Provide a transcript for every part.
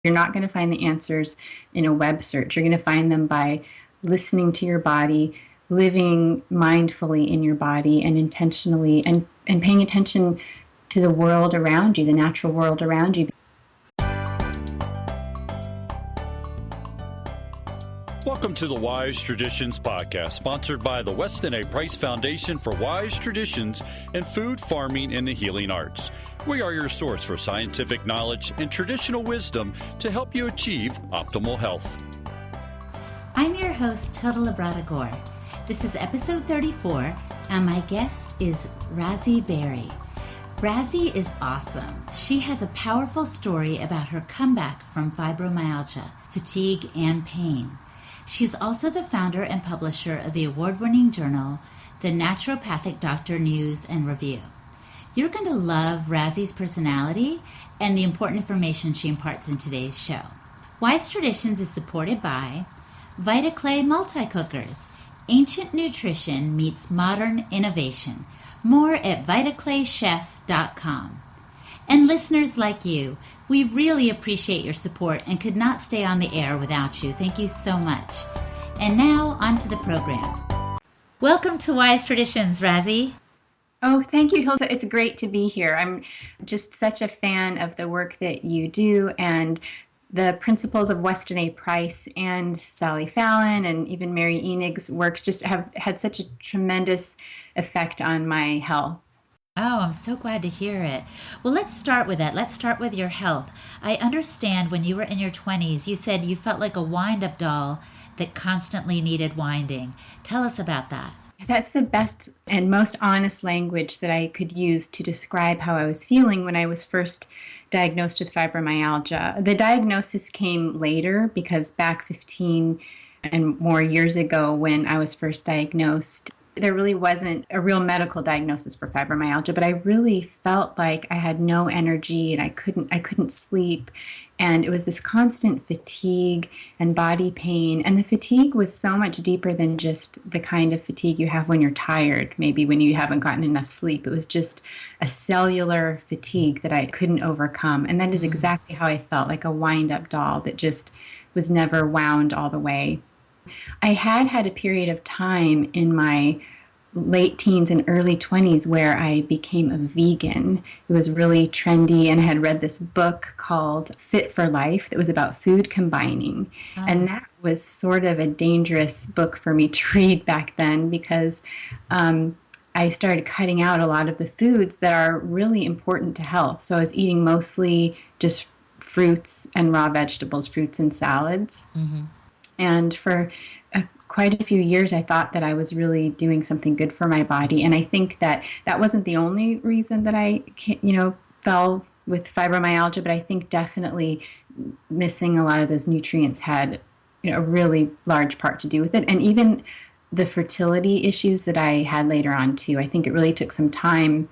You're not going to find the answers in a web search. You're going to find them by listening to your body, living mindfully in your body and intentionally, and paying attention to the world around you, the natural world around you. Welcome to the Wise Traditions Podcast, sponsored by the Weston A. Price Foundation for Wise Traditions in Food, Farming, and the Healing Arts. We are your source for scientific knowledge and traditional wisdom to help you achieve optimal health. I'm your host, Hilda Labrada Gore. This is episode 34, and my guest is Razi Berry. Razi is awesome. She has a powerful story about her comeback from fibromyalgia, fatigue, and pain. She's also the founder and publisher of the award-winning journal, the Naturopathic Doctor News and Review. You're going to love Razi's personality and the important information she imparts in today's show. Wise Traditions is supported by VitaClay Multi-Cookers. Ancient nutrition meets modern innovation. More at vitaclaychef.com. And listeners like you, we really appreciate your support and could not stay on the air without you. Thank you so much. And now, on to the program. Welcome to Wise Traditions, Razi. Oh, thank you, Hilda. It's great to be here. I'm just such a fan of the work that you do, and the principles of Weston A. Price and Sally Fallon and even Mary Enig's works just have had such a tremendous effect on my health. Oh, I'm so glad to hear it. Well, let's start with that. Let's start with your health. I understand when you were in your 20s, you said you felt like a wind-up doll that constantly needed winding. Tell us about that. That's the best and most honest language that I could use to describe how I was feeling when I was first diagnosed with fibromyalgia. The diagnosis came later because back 15 and more years ago when I was first diagnosed, there really wasn't a real medical diagnosis for fibromyalgia, but I really felt like I had no energy and I couldn't sleep. And it was this constant fatigue and body pain. And the fatigue was so much deeper than just the kind of fatigue you have when you're tired, maybe when you haven't gotten enough sleep. It was just a cellular fatigue that I couldn't overcome. And that is exactly how I felt, like a wind-up doll that just was never wound all the way. I had a period of time in my late teens and early 20s where I became a vegan. It was really trendy, and I had read this book called Fit for Life that was about food combining. Oh. And that was sort of a dangerous book for me to read back then because I started cutting out a lot of the foods that are really important to health. So I was eating mostly just fruits and raw vegetables, fruits and salads. Mm-hmm. And for quite a few years, I thought that I was really doing something good for my body. And I think that wasn't the only reason that I, fell with fibromyalgia, but I think definitely missing a lot of those nutrients had, a really large part to do with it. And even the fertility issues that I had later on too. I think it really took some time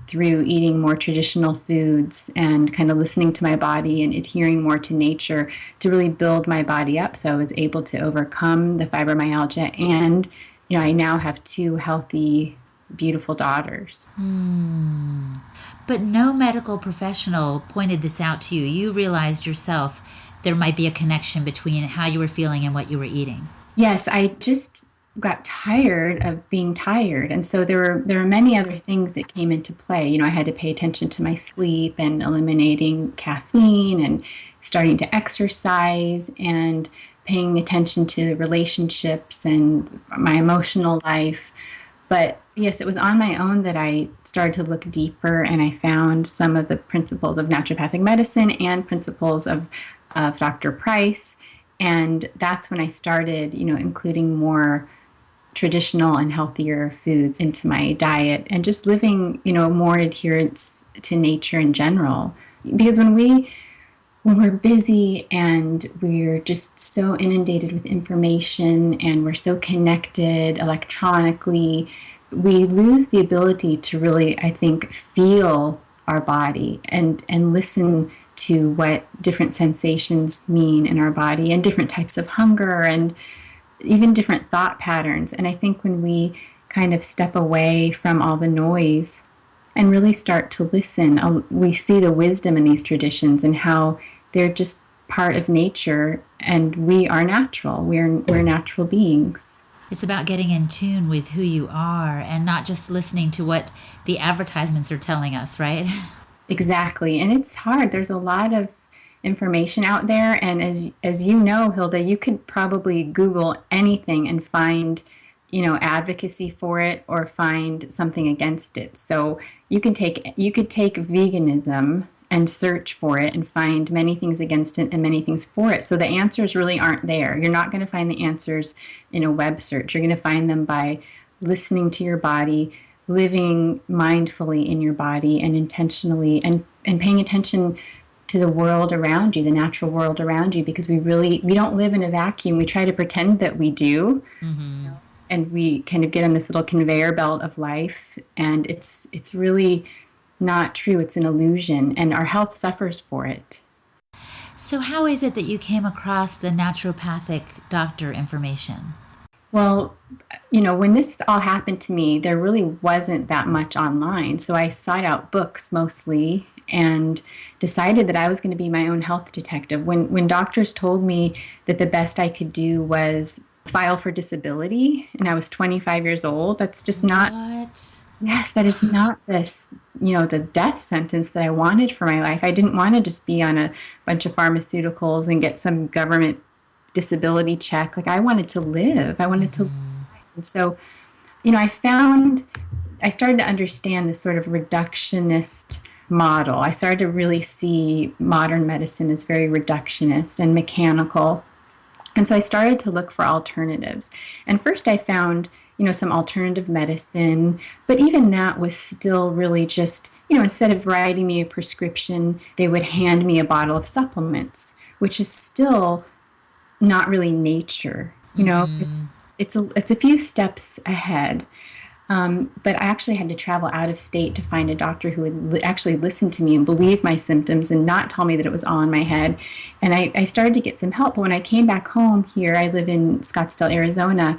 through eating more traditional foods and kind of listening to my body and adhering more to nature to really build my body up. So I was able to overcome the fibromyalgia, and, I now have 2 healthy, beautiful daughters. But no medical professional pointed this out to you. You realized yourself there might be a connection between how you were feeling and what you were eating. Yes, I just got tired of being tired. And so there were many other things that came into play. I had to pay attention to my sleep and eliminating caffeine and starting to exercise and paying attention to relationships and my emotional life. But yes, it was on my own that I started to look deeper, and I found some of the principles of naturopathic medicine and principles of Dr. Price. And that's when I started, including more traditional and healthier foods into my diet and just living, more adherence to nature in general. Because when we're busy and we're just so inundated with information and we're so connected electronically, we lose the ability to really, I think, feel our body and listen to what different sensations mean in our body and different types of hunger and even different thought patterns. And I think when we kind of step away from all the noise and really start to listen, we see the wisdom in these traditions and how they're just part of nature, and we are natural. We're natural beings. It's about getting in tune with who you are and not just listening to what the advertisements are telling us, right? Exactly. And it's hard. There's a lot of information out there. And as you know, Hilda, you could probably Google anything and find, advocacy for it or find something against it. So you could take veganism and search for it and find many things against it and many things for it. So the answers really aren't there. You're not going to find the answers in a web search. You're going to find them by listening to your body, living mindfully in your body and intentionally, and paying attention to the world around you, the natural world around you, because we don't live in a vacuum. We try to pretend that we do. Mm-hmm. And we kind of get on this little conveyor belt of life, and it's really not true. It's an illusion, and our health suffers for it. So how is it that you came across the naturopathic doctor information? Well, when this all happened to me, there really wasn't that much online. So I sought out books mostly and decided that I was going to be my own health detective. When doctors told me that the best I could do was file for disability, and I was 25 years old, that's just not... What? Yes, that is not this, the death sentence that I wanted for my life. I didn't want to just be on a bunch of pharmaceuticals and get some government disability check. Like, I wanted to live. I wanted to live. And so, I started to understand this sort of reductionist model. I started to really see modern medicine as very reductionist and mechanical. And so I started to look for alternatives. And first I found some alternative medicine, but even that was still really just, instead of writing me a prescription, they would hand me a bottle of supplements, which is still not really nature. It's a few steps ahead. But I actually had to travel out of state to find a doctor who would actually listen to me and believe my symptoms and not tell me that it was all in my head. And I started to get some help. But when I came back home here, I live in Scottsdale, Arizona,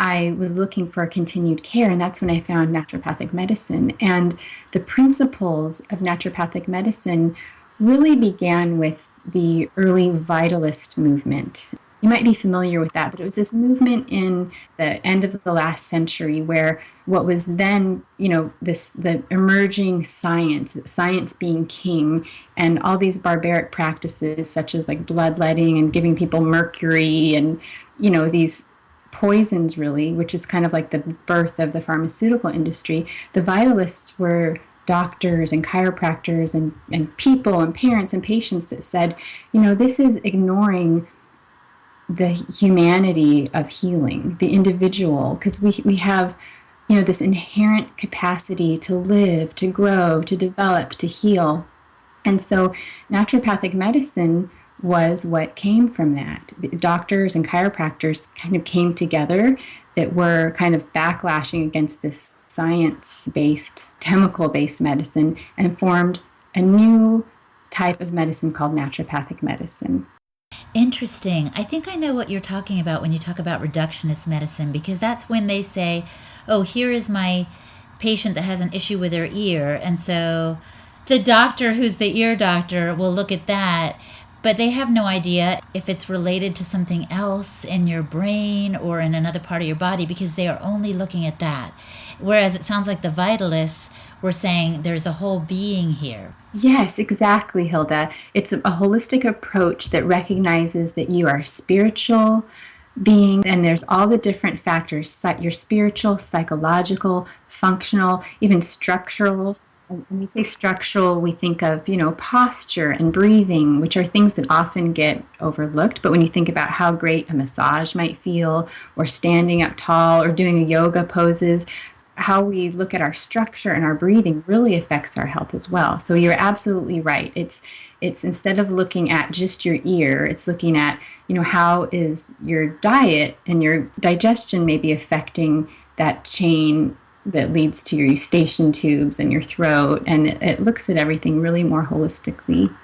I was looking for continued care, and that's when I found naturopathic medicine. And the principles of naturopathic medicine really began with the early vitalist movement. You might be familiar with that, but it was this movement in the end of the last century where what was then, the emerging science being king, and all these barbaric practices such as like bloodletting and giving people mercury and, these poisons really, which is kind of like the birth of the pharmaceutical industry. The vitalists were doctors and chiropractors and people and parents and patients that said, this is ignoring the humanity of healing, the individual, because we have, this inherent capacity to live, to grow, to develop, to heal. And so naturopathic medicine was what came from that. Doctors and chiropractors kind of came together that were kind of backlashing against this science-based, chemical-based medicine and formed a new type of medicine called naturopathic medicine. Interesting. I think I know what you're talking about when you talk about reductionist medicine, because that's when they say, oh, here is my patient that has an issue with their ear. And so the doctor who's the ear doctor will look at that, but they have no idea if it's related to something else in your brain or in another part of your body, because they are only looking at that. Whereas it sounds like the vitalists were saying there's a whole being here. Yes, exactly, Hilda. It's a holistic approach that recognizes that you are a spiritual being, and there's all the different factors, your spiritual, psychological, functional, even structural. When we say structural, we think of, posture and breathing, which are things that often get overlooked. But when you think about how great a massage might feel, or standing up tall, or doing yoga poses, how we look at our structure and our breathing really affects our health as well. So you're absolutely right. It's instead of looking at just your ear, it's looking at, how is your diet and your digestion maybe affecting that chain that leads to your eustachian tubes and your throat. And it looks at everything really more holistically.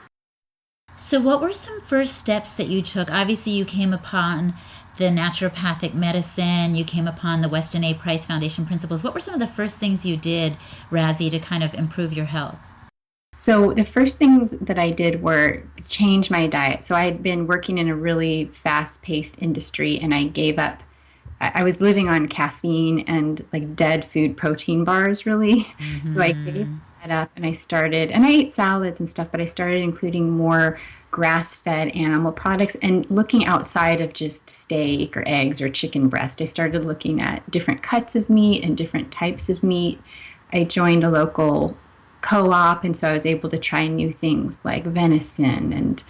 So what were some first steps that you took? Obviously, you came upon the naturopathic medicine, you came upon the Weston A. Price Foundation principles. What were some of the first things you did, Razi, to kind of improve your health? So the first things that I did were change my diet. So I had been working in a really fast-paced industry, and I gave up. I was living on caffeine and like dead food protein bars, really. So I gave Mm-hmm. that up, and and I ate salads and stuff, but I started including more grass-fed animal products and looking outside of just steak or eggs or chicken breast. I started looking at different cuts of meat and different types of meat. I joined a local co-op, and so I was able to try new things like venison and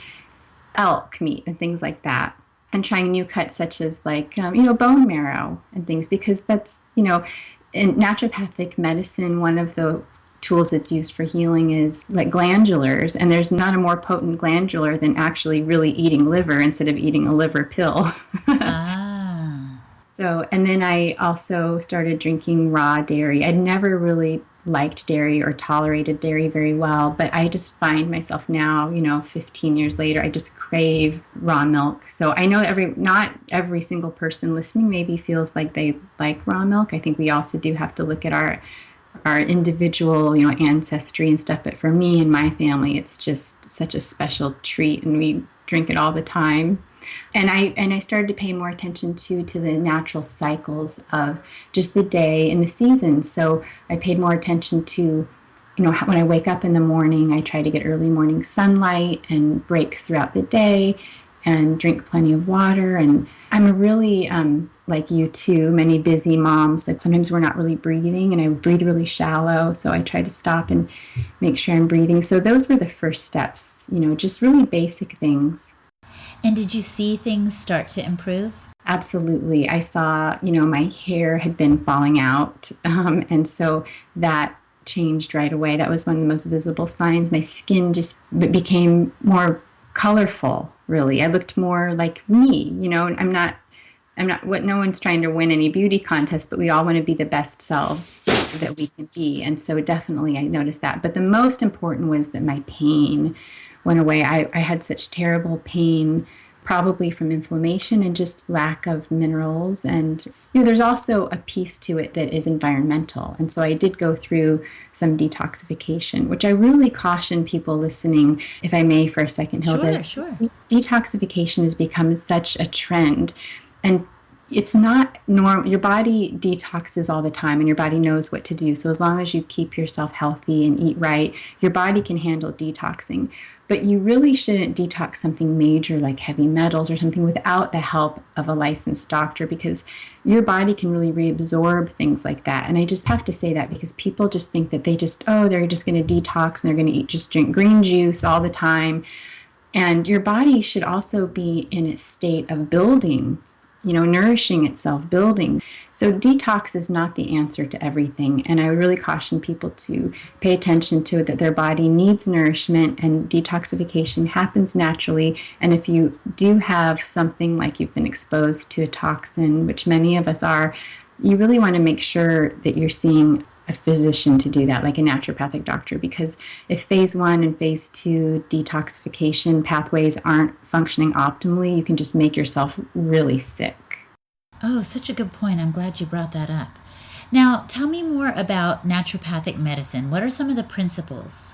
elk meat and things like that, and trying new cuts such as like bone marrow and things, because that's in naturopathic medicine, one of the tools that's used for healing is like glandulars, and there's not a more potent glandular than actually really eating liver instead of eating a liver pill. Ah. So, and then I also started drinking raw dairy. I'd never really liked dairy or tolerated dairy very well, but I just find myself now, 15 years later, I just crave raw milk. So I know not every single person listening maybe feels like they like raw milk. I think we also do have to look at our individual, ancestry and stuff. But for me and my family, it's just such a special treat, and we drink it all the time. And I started to pay more attention to the natural cycles of just the day and the seasons. So I paid more attention to, when I wake up in the morning, I try to get early morning sunlight and breaks throughout the day and drink plenty of water. And I'm a really, like you too, many busy moms, that sometimes we're not really breathing, and I breathe really shallow. So I try to stop and make sure I'm breathing. So those were the first steps, just really basic things. And did you see things start to improve? Absolutely. I saw, my hair had been falling out. And so that changed right away. That was one of the most visible signs. My skin just became more colorful, really. I looked more like me. No one's trying to win any beauty contest, but we all want to be the best selves that we can be. And so definitely I noticed that. But the most important was that my pain went away. I had such terrible pain, probably from inflammation and just lack of minerals. And there's also a piece to it that is environmental. And so I did go through some detoxification, which I really caution people listening, if I may, for a second, Hilda. Sure. Detoxification has become such a trend. And it's not normal. Your body detoxes all the time, and your body knows what to do. So as long as you keep yourself healthy and eat right, your body can handle detoxing. But you really shouldn't detox something major like heavy metals or something without the help of a licensed doctor, because your body can really reabsorb things like that. And I just have to say that because people just think that they're just going to detox and they're going to just drink green juice all the time. And your body should also be in a state of building, nourishing itself, building. So detox is not the answer to everything. And I would really caution people to pay attention to it, that their body needs nourishment, and detoxification happens naturally. And if you do have something like you've been exposed to a toxin, which many of us are, you really want to make sure that you're seeing a physician to do that, like a naturopathic doctor, because if phase 1 and phase 2 detoxification pathways aren't functioning optimally, you can just make yourself really sick. Oh, such a good point. I'm glad you brought that up. Now, tell me more about naturopathic medicine. What are some of the principles?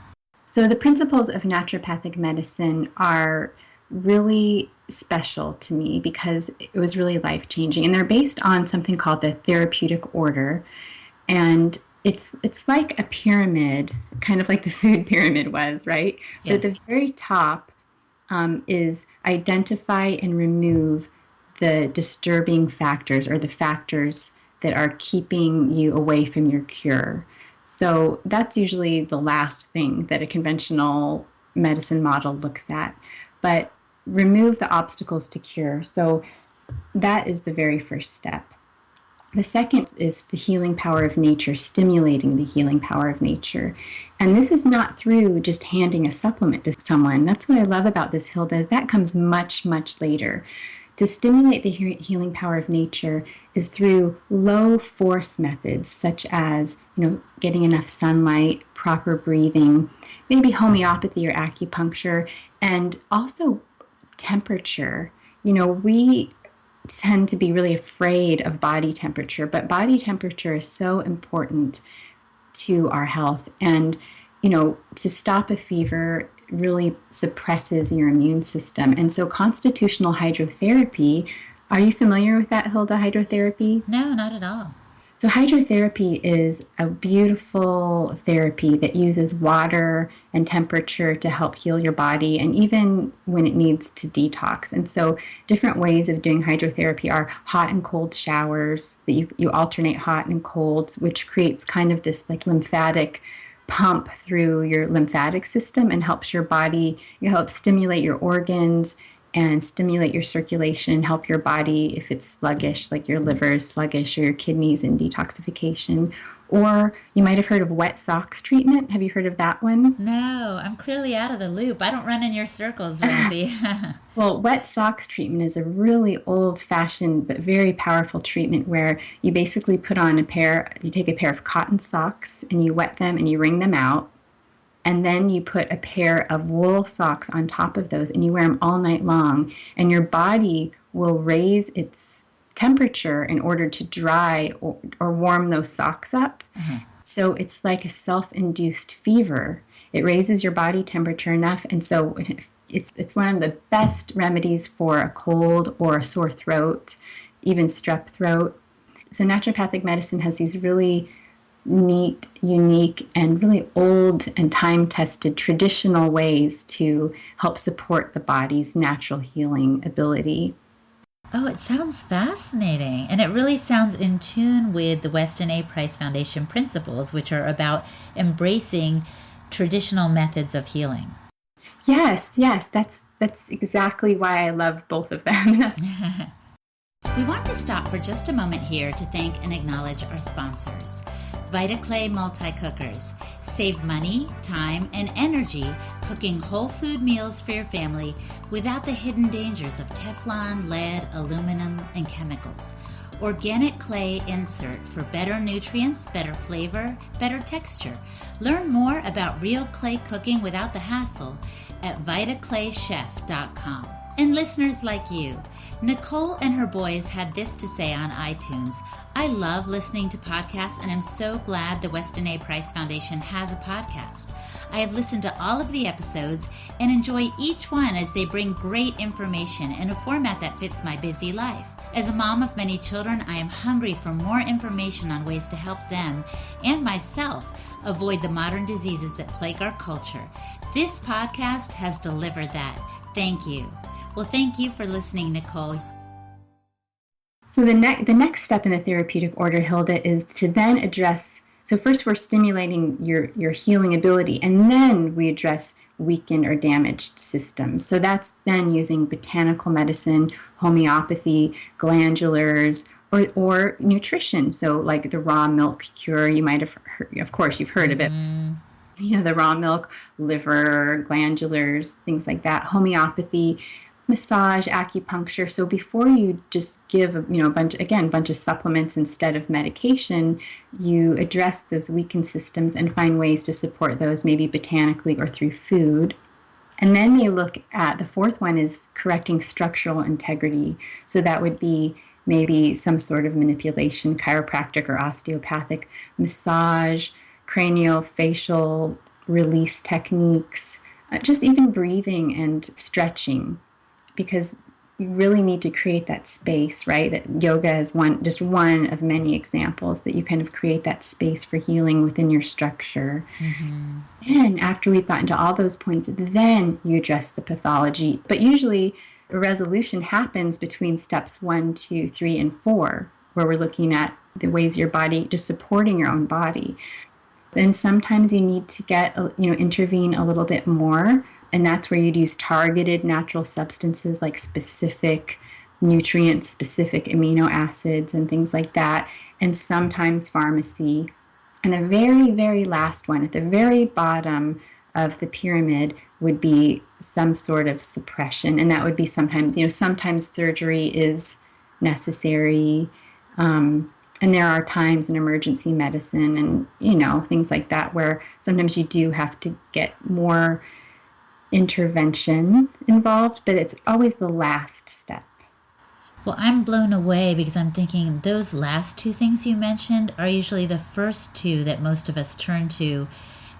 So the principles of naturopathic medicine are really special to me because it was really life-changing, and they're based on something called the therapeutic order. And it's like a pyramid, kind of like the food pyramid was, right? Yeah. But at the very top is identify and remove the disturbing factors, or the factors that are keeping you away from your cure. So that's usually the last thing that a conventional medicine model looks at. But remove the obstacles to cure. So that is the very first step. The second is the healing power of nature, stimulating the healing power of nature. And this is not through just handing a supplement to someone. That's what I love about this, Hilda, is that comes much, much later. To stimulate the healing power of nature is through low force methods, such as, getting enough sunlight, proper breathing, maybe homeopathy or acupuncture, and also temperature. We tend to be really afraid of body temperature, but body temperature is so important to our health. And to stop a fever really suppresses your immune system. And so constitutional hydrotherapy, are you familiar with that, Hilda, hydrotherapy? No, not at all. So hydrotherapy is a beautiful therapy that uses water and temperature to help heal your body, and even when it needs to detox. And so different ways of doing hydrotherapy are hot and cold showers that you alternate hot and cold, which creates kind of this like lymphatic pump through your lymphatic system and helps your body, it helps stimulate your organs and stimulate your circulation and help your body if it's sluggish, like your liver is sluggish or your kidneys in detoxification. Or you might have heard of wet socks treatment. Have you heard of that one? No, I'm clearly out of the loop. I don't run in your circles, Razi. Well, wet socks treatment is a really old-fashioned but very powerful treatment where you basically you take a pair of cotton socks and you wet them and you wring them out. And then you put a pair of wool socks on top of those and you wear them all night long. And your body will raise its temperature in order to dry or warm those socks up. Mm-hmm. So it's like a self-induced fever. It raises your body temperature enough. And so it's one of the best remedies for a cold or a sore throat, even strep throat. So naturopathic medicine has these really neat, unique, and really old and time-tested traditional ways to help support the body's natural healing ability. Oh, it sounds fascinating. And it really sounds in tune with the Weston A. Price Foundation principles, which are about embracing traditional methods of healing. Yes, that's exactly why I love both of them. We want to stop for just a moment here to thank and acknowledge our sponsors. VitaClay Multi-Cookers. Save money, time, and energy cooking whole food meals for your family without the hidden dangers of Teflon, lead, aluminum, and chemicals. Organic clay insert for better nutrients, better flavor, better texture. Learn more about real clay cooking without the hassle at vitaclaychef.com. And listeners like you, Nicole and her boys had this to say on iTunes. I love listening to podcasts and I'm so glad the Weston A. Price Foundation has a podcast. I have listened to all of the episodes and enjoy each one as they bring great information in a format that fits my busy life. As a mom of many children, I am hungry for more information on ways to help them and myself avoid the modern diseases that plague our culture. This podcast has delivered that. Thank you. Well, thank you for listening, Nicole. So the next step in the therapeutic order, Hilda, is to then address, so first we're stimulating your healing ability, and then we address weakened or damaged systems. So that's then using botanical medicine, homeopathy, glandulars, or nutrition. So like the raw milk cure, you might have heard, of course, you've heard of it. The raw milk, liver, glandulars, things like that, homeopathy, massage, acupuncture. So before you just give a bunch of supplements instead of medication, you address those weakened systems and find ways to support those, maybe botanically or through food. And then they look at the fourth one is correcting structural integrity. So that would be maybe some sort of manipulation, chiropractic or osteopathic massage, craniofacial release techniques, just even breathing and stretching. Because you really need to create that space, right? That yoga is just one of many examples that you kind of create that space for healing within your structure. Mm-hmm. And after we've gotten to all those points, then you address the pathology. But usually a resolution happens between steps 1, 2, 3, and 4, where we're looking at the ways your body, just supporting your own body. Then sometimes you need to intervene a little bit more. And that's where you'd use targeted natural substances like specific nutrients, specific amino acids, and things like that, and sometimes pharmacy. And the very, very last one, at the very bottom of the pyramid, would be some sort of suppression. And that would be sometimes surgery is necessary. And there are times in emergency medicine and, things like that where sometimes you do have to get more intervention involved, but it's always the last step. Well, I'm blown away because I'm thinking those last two things you mentioned are usually the first two that most of us turn to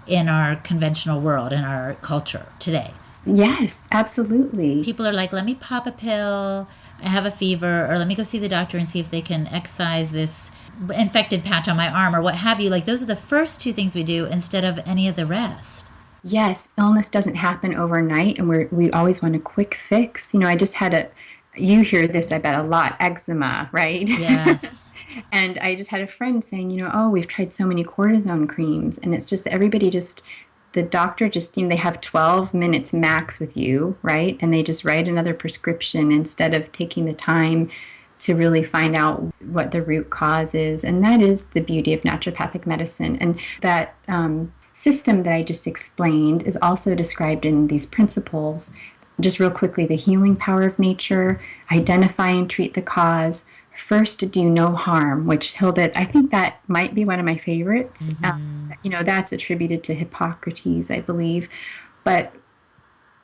in our conventional world, in our culture today. Yes, absolutely. People are like, let me pop a pill, I have a fever, or let me go see the doctor and see if they can excise this infected patch on my arm or what have you. Like, those are the first two things we do instead of any of the rest. Yes, illness doesn't happen overnight, and we always want a quick fix. I just had you hear this, I bet, a lot, eczema, right? Yes. And I just had a friend saying, oh, we've tried so many cortisone creams, and it's just the doctor just, they have 12 minutes max with you, right? And they just write another prescription instead of taking the time to really find out what the root cause is. And that is the beauty of naturopathic medicine. And that system that I just explained is also described in these principles. Just real quickly, the healing power of nature, identify and treat the cause, first do no harm, which Hilda, I think that might be one of my favorites. That's attributed to Hippocrates, I believe. But,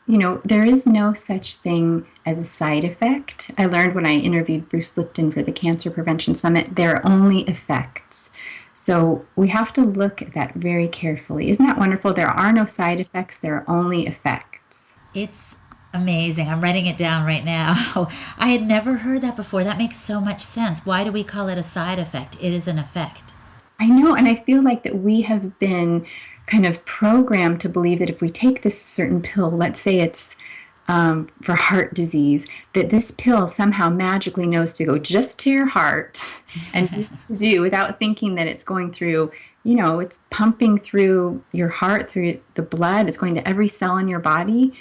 there is no such thing as a side effect. I learned when I interviewed Bruce Lipton for the Cancer Prevention Summit, there are only effects. So we have to look at that very carefully. Isn't that wonderful? There are no side effects. There are only effects. It's amazing. I'm writing it down right now. I had never heard that before. That makes so much sense. Why do we call it a side effect? It is an effect. I know, and I feel like that we have been kind of programmed to believe that if we take this certain pill, let's say it's for heart disease, that this pill somehow magically knows to go just to your heart and do what to do without thinking that it's going through, it's pumping through your heart, through the blood, it's going to every cell in your body.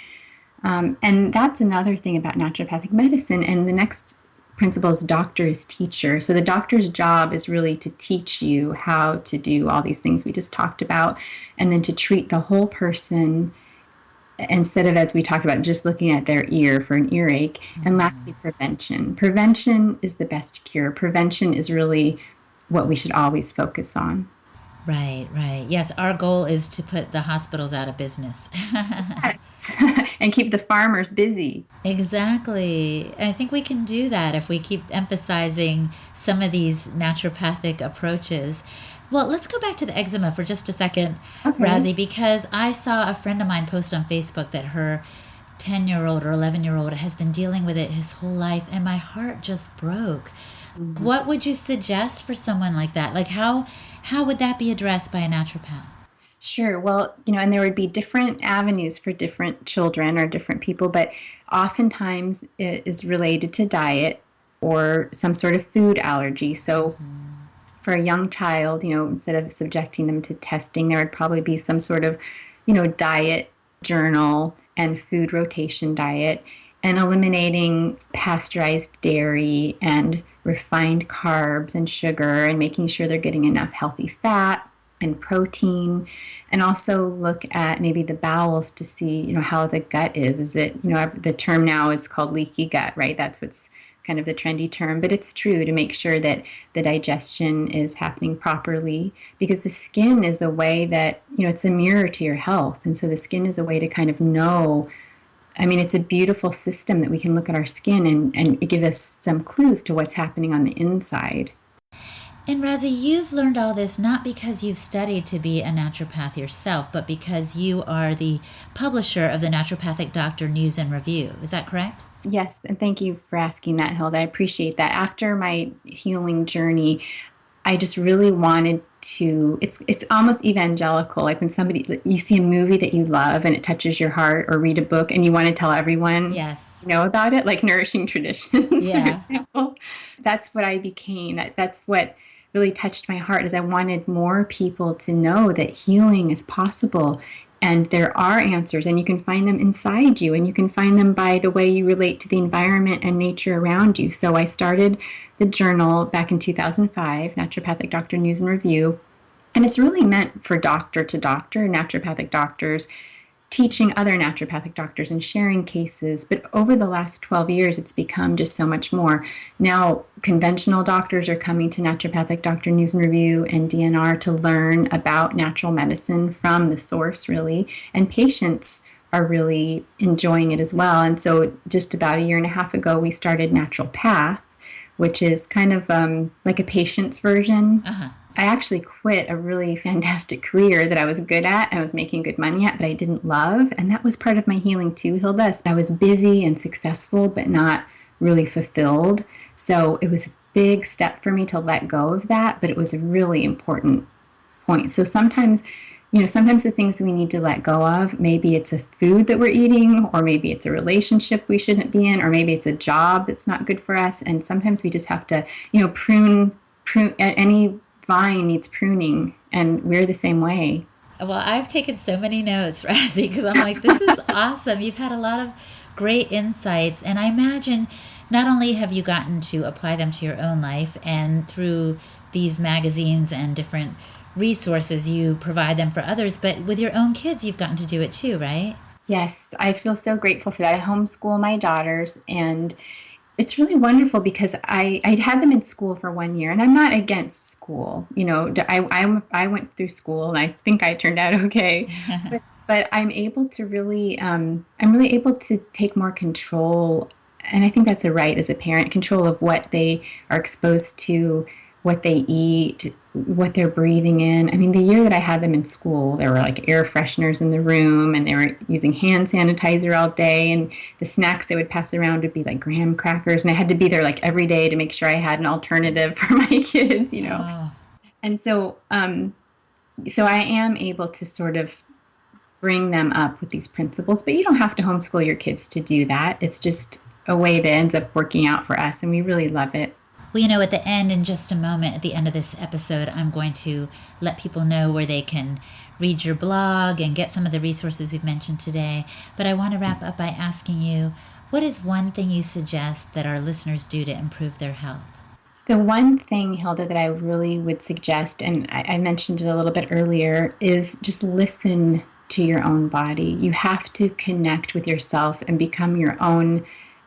And that's another thing about naturopathic medicine. And the next principle is doctor is teacher. So the doctor's job is really to teach you how to do all these things we just talked about, and then to treat the whole person instead of, as we talked about, just looking at their ear for an earache. And lastly, prevention. Prevention is the best cure. Prevention is really what we should always focus on. Right, right. Yes, our goal is to put the hospitals out of business. Yes, and keep the farmers busy. Exactly. I think we can do that if we keep emphasizing some of these naturopathic approaches. Well, let's go back to the eczema for just a second, Okay. Razi, because I saw a friend of mine post on Facebook that her 10-year-old or 11-year-old has been dealing with it his whole life, and my heart just broke. Mm-hmm. What would you suggest for someone like that? Like, how would that be addressed by a naturopath? Sure. Well, and there would be different avenues for different children or different people, but oftentimes it is related to diet or some sort of food allergy. So for a young child, instead of subjecting them to testing, there would probably be some sort of, diet journal and food rotation diet, and eliminating pasteurized dairy and refined carbs and sugar, and making sure they're getting enough healthy fat and protein, and also look at maybe the bowels to see, how the gut is. Is it, the term now is called leaky gut, right? That's what's kind of the trendy term, but it's true to make sure that the digestion is happening properly, because the skin is a way that, it's a mirror to your health. And so the skin is a way to kind of know. It's a beautiful system that we can look at our skin and give us some clues to what's happening on the inside. And Razi, you've learned all this not because you've studied to be a naturopath yourself, but because you are the publisher of the Naturopathic Doctor News and Review. Is that correct? Yes, and thank you for asking that, Hilda. I appreciate that. After my healing journey, I just really wanted to, it's almost evangelical, like when you see a movie that you love and it touches your heart, or read a book and you want to tell everyone about it, like Nourishing Traditions. Yeah. That's what I became. That's what really touched my heart, is I wanted more people to know that healing is possible. And there are answers, and you can find them inside you, and you can find them by the way you relate to the environment and nature around you. So I started the journal back in 2005, Naturopathic Doctor News and Review, and it's really meant for doctor to doctor, naturopathic doctors, teaching other naturopathic doctors and sharing cases. But over the last 12 years, it's become just so much more. Now, conventional doctors are coming to Naturopathic Doctor News and Review and DNR to learn about natural medicine from the source, really. And patients are really enjoying it as well. And so just about a year and a half ago, we started Natural Path, which is kind of like a patient's version I actually quit a really fantastic career that I was good at and I was making good money at, but I didn't love. And that was part of my healing too, Hilda. I was busy and successful, but not really fulfilled. So it was a big step for me to let go of that, but it was a really important point. So sometimes, sometimes the things that we need to let go of, maybe it's a food that we're eating, or maybe it's a relationship we shouldn't be in, or maybe it's a job that's not good for us. And sometimes we just have to, prune any vine needs pruning, and we're the same way. Well, I've taken so many notes, Razi, because I'm like, this is awesome. You've had a lot of great insights, and I imagine not only have you gotten to apply them to your own life, and through these magazines and different resources you provide them for others, but with your own kids, you've gotten to do it too, right? Yes, I feel so grateful for that. I homeschool my daughters, and it's really wonderful because I'd had them in school for 1 year, and I'm not against school. I went through school, and I think I turned out okay. But I'm able to I'm really able to take more control, and I think that's a right as a parent, control of what they are exposed to, what they eat, what they're breathing in. I mean, the year that I had them in school, there were like air fresheners in the room, and they were using hand sanitizer all day, and the snacks they would pass around would be like graham crackers, and I had to be there like every day to make sure I had an alternative for my kids, Oh. And so so I am able to sort of bring them up with these principles, but you don't have to homeschool your kids to do that. It's just a way that ends up working out for us, and we really love it. Well, at the end, in just a moment, at the end of this episode, I'm going to let people know where they can read your blog and get some of the resources we've mentioned today. But I want to wrap up by asking you, what is one thing you suggest that our listeners do to improve their health? The one thing, Hilda, that I really would suggest, and I mentioned it a little bit earlier, is just listen to your own body. You have to connect with yourself and become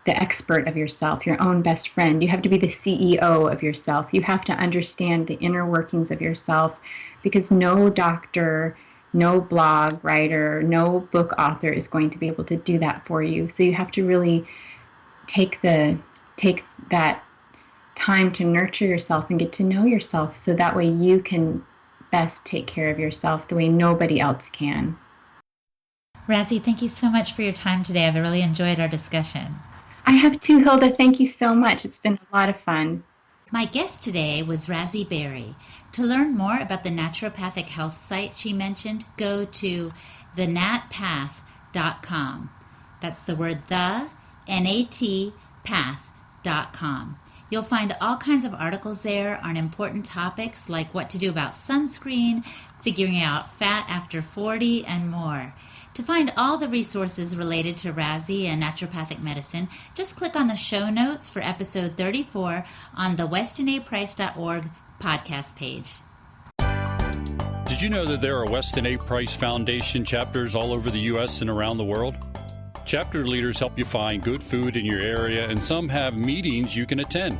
the expert of yourself, your own best friend. You have to be the CEO of yourself. You have to understand the inner workings of yourself, because no doctor, no blog writer, no book author is going to be able to do that for you. So you have to really take that time to nurture yourself and get to know yourself, so that way you can best take care of yourself the way nobody else can. Razi, thank you so much for your time today. I've really enjoyed our discussion. I have too, Hilda. Thank you so much. It's been a lot of fun. My guest today was Razi Berry. To learn more about the naturopathic health site she mentioned, go to thenatpath.com. That's the word NAT path.com. You'll find all kinds of articles there on important topics like what to do about sunscreen, figuring out fat after 40, and more. To find all the resources related to Razi and naturopathic medicine, just click on the show notes for episode 34 on the WestonAPrice.org podcast page. Did you know that there are Weston A. Price Foundation chapters all over the U.S. and around the world? Chapter leaders help you find good food in your area, and some have meetings you can attend.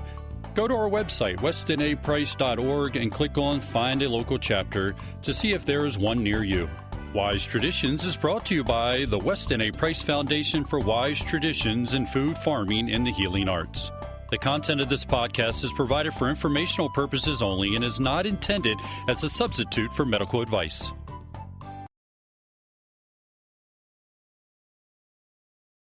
Go to our website, westonaprice.org, and click on Find a Local Chapter to see if there is one near you. Wise Traditions is brought to you by the Weston A. Price Foundation for Wise Traditions in Food, Farming, and the Healing Arts. The content of this podcast is provided for informational purposes only and is not intended as a substitute for medical advice.